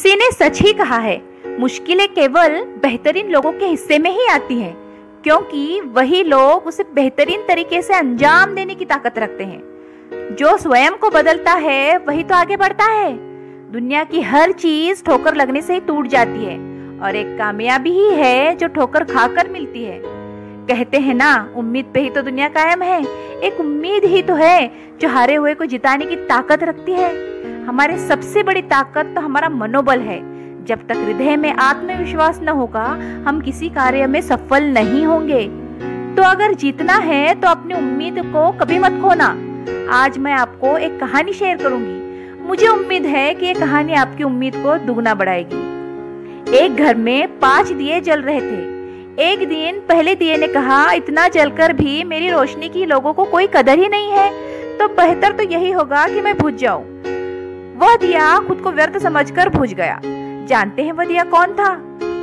किसी ने सच ही कहा है, मुश्किलें केवल बेहतरीन लोगों के हिस्से में ही आती हैं, क्योंकि वही लोग उसे बेहतरीन तरीके से अंजाम देने की ताकत रखते हैं। जो स्वयं को बदलता है वही तो आगे बढ़ता है। दुनिया की हर चीज ठोकर लगने से ही टूट जाती है, और एक कामयाबी ही है जो ठोकर खाकर मिलती है। कहते हैं ना, उम्मीद पे ही तो दुनिया कायम है। एक उम्मीद ही तो है जो हारे हुए को जिताने की ताकत रखती है। हमारी सबसे बड़ी ताकत तो हमारा मनोबल है। जब तक हृदय में आत्मविश्वास न होगा, हम किसी कार्य में सफल नहीं होंगे। तो अगर जीतना है तो अपनी उम्मीद को कभी मत खोना। आज मैं आपको एक कहानी शेयर करूंगी। मुझे उम्मीद है कि ये कहानी आपकी उम्मीद को दुगना बढ़ाएगी। एक घर में 5 दिए जल रहे थे। एक दिन पहले दिए ने कहा, इतना जलकर भी मेरी रोशनी की लोगों को कोई कदर ही नहीं है, तो बेहतर तो यही होगा कि मैं बुझ जाऊं। वह दिया खुद को व्यर्थ समझकर बुझ गया। जानते हैं वह दिया कौन था?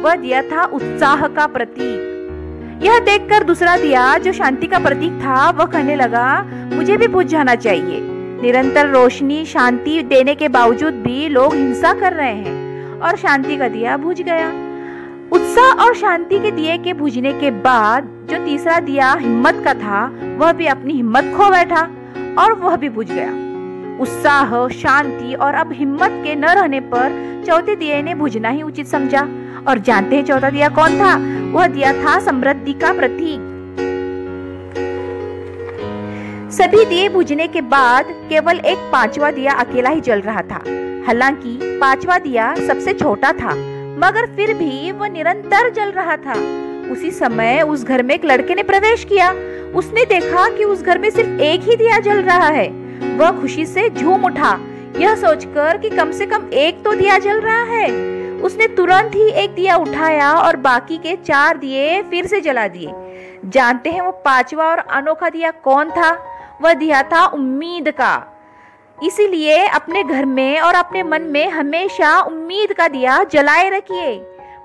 वह दिया था उत्साह का प्रतीक। यह देखकर दूसरा दिया जो शांति का प्रतीक था, वह कहने लगा, मुझे भी बुझ जाना चाहिए। निरंतर रोशनी शांति देने के बावजूद भी लोग हिंसा कर रहे हैं, और शांति का दिया बुझ गया। उत्साह और शांति के दिए के बुझने के बाद जो तीसरा दिया हिम्मत का था, वह भी अपनी हिम्मत खो बैठा और वह भी बुझ गया। उत्साह, शांति और अब हिम्मत के न रहने पर चौथे दिए ने बुझना ही उचित समझा। और जानते हैं चौथा दिया कौन था? वह दिया था समृद्धि का प्रतीक। सभी दिए बुझने के बाद केवल एक 5वां दिया अकेला ही जल रहा था। हालांकि 5वां दिया सबसे छोटा था, मगर फिर भी वह निरंतर जल रहा था। उसी समय उस घर में एक लड़के ने प्रवेश किया। उसने देखा कि उस घर में सिर्फ एक ही दिया जल रहा है। वह खुशी से झूम उठा, यह सोचकर कि कम से कम एक तो दिया जल रहा है। उसने तुरंत ही एक दिया उठाया और बाकी के 4 दिए फिर से जला दिए। जानते हैं वो 5वां और अनोखा दिया कौन था? वह दिया था उम्मीद का। इसीलिए अपने घर में और अपने मन में हमेशा उम्मीद का दिया जलाए रखिए।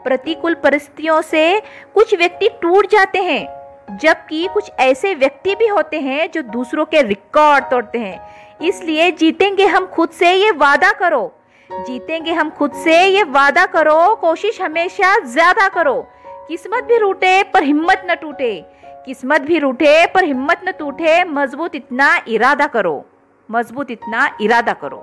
प्रतिकूल परिस्थितियों से कुछ व्यक्ति टूट जाते हैं, जबकि कुछ ऐसे व्यक्ति भी होते हैं जो दूसरों के रिकॉर्ड तोड़ते हैं। इसलिए जीतेंगे हम खुद से, ये वादा करो। जीतेंगे हम खुद से, ये वादा करो। कोशिश हमेशा ज्यादा करो। किस्मत भी रूठे पर हिम्मत न टूटे। किस्मत भी रूठे पर हिम्मत न टूटे। मजबूत इतना इरादा करो। मजबूत इतना इरादा करो।